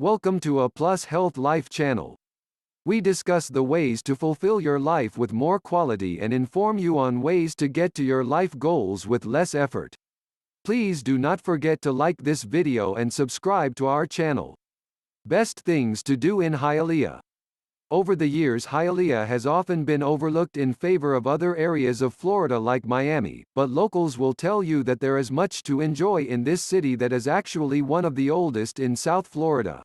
Welcome to A Plus Health Life channel. We discuss the ways to fulfill your life with more quality and inform you on ways to get to your life goals with less effort. Please do not forget to like this video and subscribe to our channel. Best things to do in Hialeah. Over the years, Hialeah has often been overlooked in favor of other areas of Florida like Miami, but locals will tell you that there is much to enjoy in this city that is actually one of the oldest in South Florida.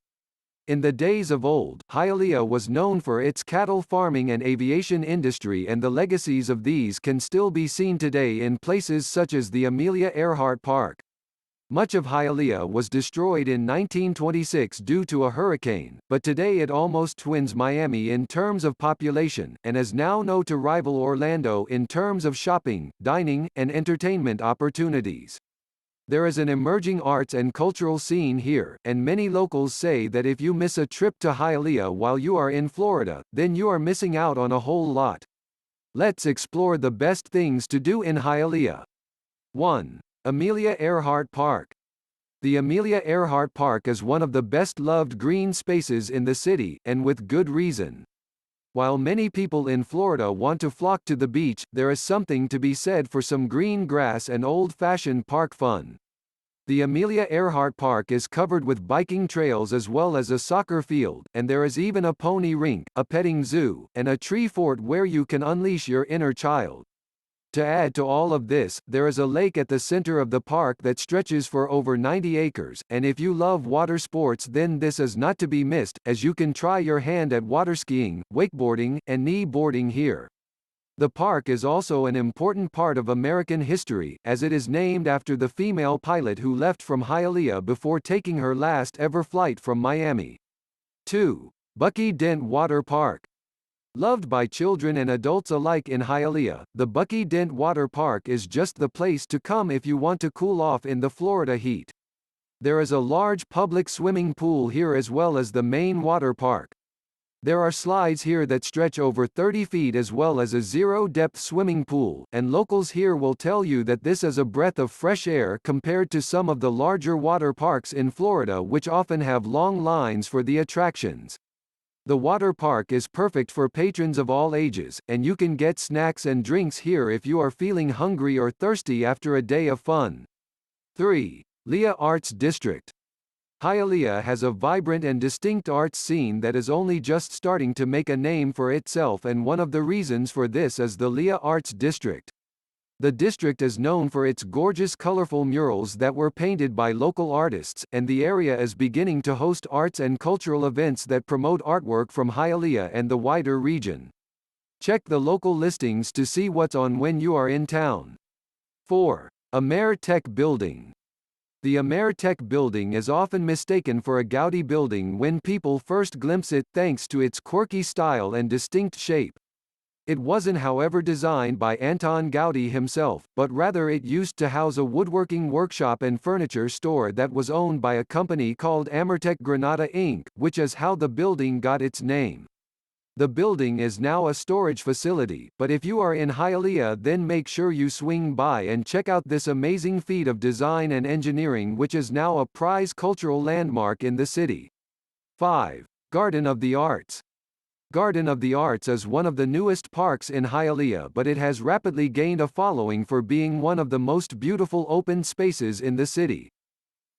In the days of old, Hialeah was known for its cattle farming and aviation industry, and the legacies of these can still be seen today in places such as the Amelia Earhart Park. Much of Hialeah was destroyed in 1926 due to a hurricane, but today it almost twins Miami in terms of population, and is now known to rival Orlando in terms of shopping, dining, and entertainment opportunities. There is an emerging arts and cultural scene here, and many locals say that if you miss a trip to Hialeah while you are in Florida, then you are missing out on a whole lot. Let's explore the best things to do in Hialeah. 1. Amelia Earhart Park. The Amelia Earhart Park is one of the best-loved green spaces in the city, and with good reason. While many people in Florida want to flock to the beach, there is something to be said for some green grass and old-fashioned park fun. The Amelia Earhart Park is covered with biking trails as well as a soccer field, and there is even a pony rink, a petting zoo, and a tree fort where you can unleash your inner child. To add to all of this, there is a lake at the center of the park that stretches for over 90 acres, and if you love water sports, then this is not to be missed, as you can try your hand at water skiing, wakeboarding, and knee boarding here. The park is also an important part of American history, as it is named after the female pilot who left from Hialeah before taking her last ever flight from Miami. 2. Bucky Dent Water Park. Loved by children and adults alike in Hialeah, the Bucky Dent Water Park is just the place to come if you want to cool off in the Florida heat. There is a large public swimming pool here as well as the main water park. There are slides here that stretch over 30 feet as well as a zero-depth swimming pool, and locals here will tell you that this is a breath of fresh air compared to some of the larger water parks in Florida, which often have long lines for the attractions. The water park is perfect for patrons of all ages, and you can get snacks and drinks here if you are feeling hungry or thirsty after a day of fun. 3. LIA Arts District. Hialeah has a vibrant and distinct arts scene that is only just starting to make a name for itself, and one of the reasons for this is the LIA Arts District. The district is known for its gorgeous colorful murals that were painted by local artists, and the area is beginning to host arts and cultural events that promote artwork from Hialeah and the wider region. Check the local listings to see what's on when you are in town. 4. Ameritech Building. The Ameritech Building is often mistaken for a gaudy building when people first glimpse it, thanks to its quirky style and distinct shape. It wasn't, however, designed by Anton Gaudi himself, but rather it used to house a woodworking workshop and furniture store that was owned by a company called Ameritech Granada Inc., which is how the building got its name. The building is now a storage facility, but if you are in Hialeah, then make sure you swing by and check out this amazing feat of design and engineering, which is now a prize cultural landmark in the city. 5. Garden of the Arts. Garden of the Arts is one of the newest parks in Hialeah, but it has rapidly gained a following for being one of the most beautiful open spaces in the city.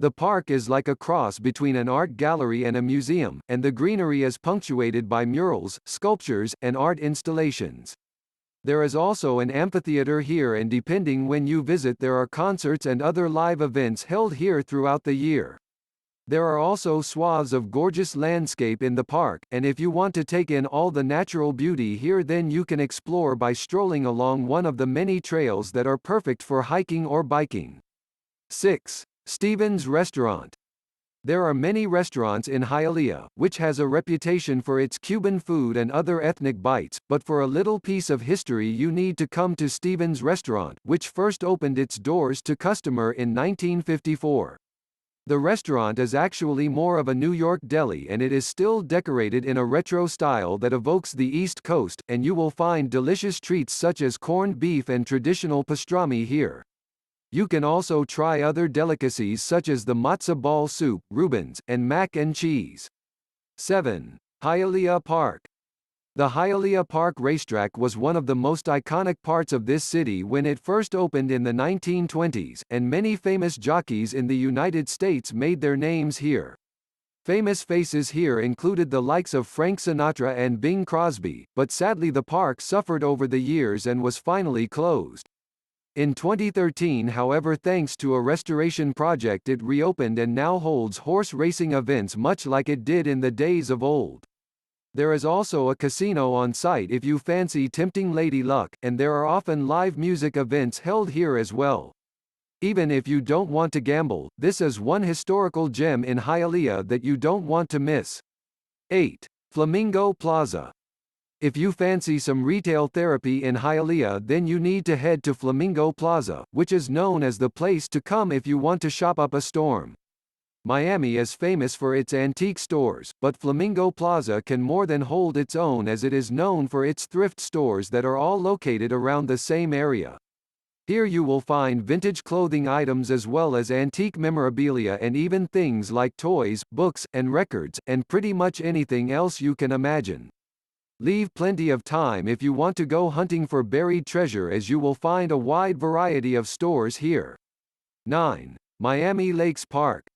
The park is like a cross between an art gallery and a museum, and the greenery is punctuated by murals, sculptures, and art installations. There is also an amphitheater here, and depending when you visit, there are concerts and other live events held here throughout the year. There are also swaths of gorgeous landscape in the park, and if you want to take in all the natural beauty here, then you can explore by strolling along one of the many trails that are perfect for hiking or biking. 6. Stevens Restaurant. There are many restaurants in Hialeah, which has a reputation for its Cuban food and other ethnic bites, but for a little piece of history you need to come to Stevens Restaurant, which first opened its doors to customer in 1954. The restaurant is actually more of a New York deli, and it is still decorated in a retro style that evokes the East Coast, and you will find delicious treats such as corned beef and traditional pastrami here. You can also try other delicacies such as the matzo ball soup, Reubens, and mac and cheese. 7. Hialeah Park. The Hialeah Park racetrack was one of the most iconic parts of this city when it first opened in the 1920s, and many famous jockeys in the United States made their names here. Famous faces here included the likes of Frank Sinatra and Bing Crosby, but sadly the park suffered over the years and was finally closed. In 2013, however, thanks to a restoration project, it reopened and now holds horse racing events much like it did in the days of old. There is also a casino on site if you fancy tempting lady luck, and there are often live music events held here as well. Even if you don't want to gamble, this is one historical gem in Hialeah that you don't want to miss. 8. Flamingo Plaza. If you fancy some retail therapy in Hialeah, then you need to head to Flamingo Plaza, which is known as the place to come if you want to shop up a storm. Miami is famous for its antique stores, but Flamingo Plaza can more than hold its own as it is known for its thrift stores that are all located around the same area. Here you will find vintage clothing items as well as antique memorabilia and even things like toys, books, and records, and pretty much anything else you can imagine. Leave plenty of time if you want to go hunting for buried treasure, as you will find a wide variety of stores here. 9. Miami Lakes Park.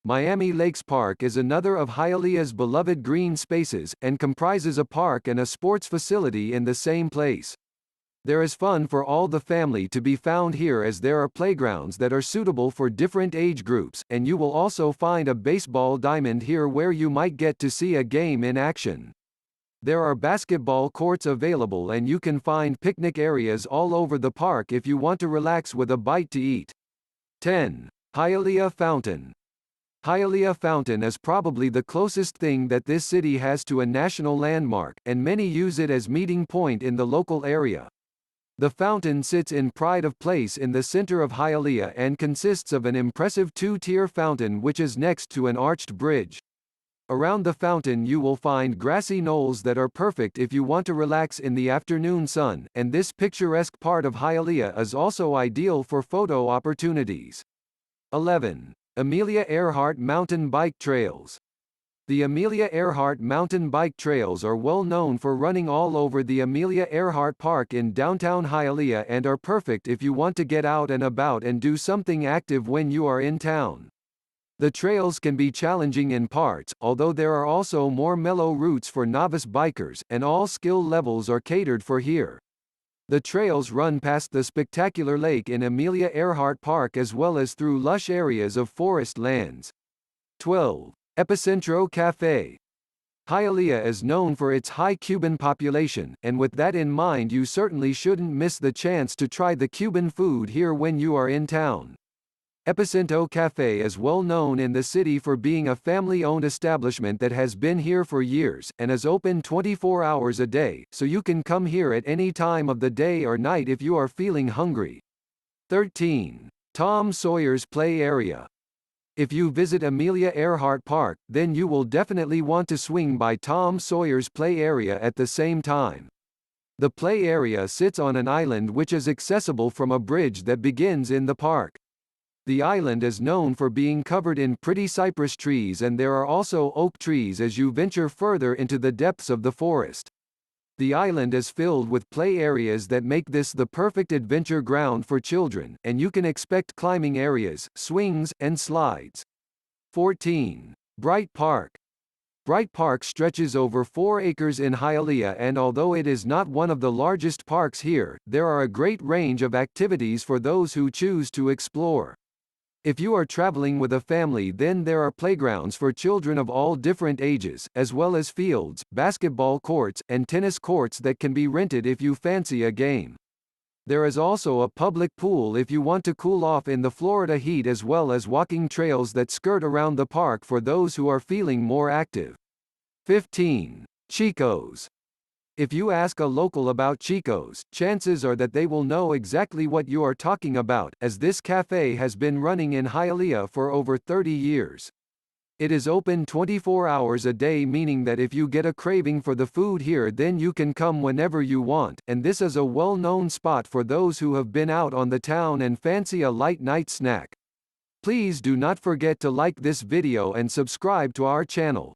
Miami Lakes Park is another of Hialeah's beloved green spaces, and comprises a park and a sports facility in the same place. There is fun for all the family to be found here, as there are playgrounds that are suitable for different age groups, and you will also find a baseball diamond here where you might get to see a game in action. There are basketball courts available, and you can find picnic areas all over the park if you want to relax with a bite to eat. 10. Hialeah Fountain. Hialeah Fountain is probably the closest thing that this city has to a national landmark, and many use it as meeting point in the local area. The fountain sits in pride of place in the center of Hialeah and consists of an impressive two-tier fountain which is next to an arched bridge. Around the fountain you will find grassy knolls that are perfect if you want to relax in the afternoon sun, and this picturesque part of Hialeah is also ideal for photo opportunities. 11. Amelia Earhart Mountain Bike Trails. The Amelia Earhart mountain bike trails are well known for running all over the Amelia Earhart Park in downtown Hialeah and are perfect if you want to get out and about and do something active when you are in town. The trails can be challenging in parts, although there are also more mellow routes for novice bikers, and all skill levels are catered for here. The trails run past the spectacular lake in Amelia Earhart Park as well as through lush areas of forest lands. 12. Epicentro Cafe. Hialeah is known for its high Cuban population, and with that in mind you certainly shouldn't miss the chance to try the Cuban food here when you are in town. Epicentro Cafe is well known in the city for being a family-owned establishment that has been here for years, and is open 24 hours a day, so you can come here at any time of the day or night if you are feeling hungry. 13. Tom Sawyers Play Area. If you visit Amelia Earhart Park, then you will definitely want to swing by Tom Sawyers Play Area at the same time. The play area sits on an island which is accessible from a bridge that begins in the park. The island is known for being covered in pretty cypress trees, and there are also oak trees as you venture further into the depths of the forest. The island is filled with play areas that make this the perfect adventure ground for children, and you can expect climbing areas, swings, and slides. 14. Bright Park. Bright Park stretches over 4 acres in Hialeah, and although it is not one of the largest parks here, there are a great range of activities for those who choose to explore. If you are traveling with a family, then there are playgrounds for children of all different ages, as well as fields, basketball courts, and tennis courts that can be rented if you fancy a game. There is also a public pool if you want to cool off in the Florida heat, as well as walking trails that skirt around the park for those who are feeling more active. 15. Chicos. If you ask a local about Chicos, chances are that they will know exactly what you are talking about, as this cafe has been running in Hialeah for over 30 years. It is open 24 hours a day, meaning that if you get a craving for the food here, then you can come whenever you want, and this is a well-known spot for those who have been out on the town and fancy a light night snack. Please do not forget to like this video and subscribe to our channel.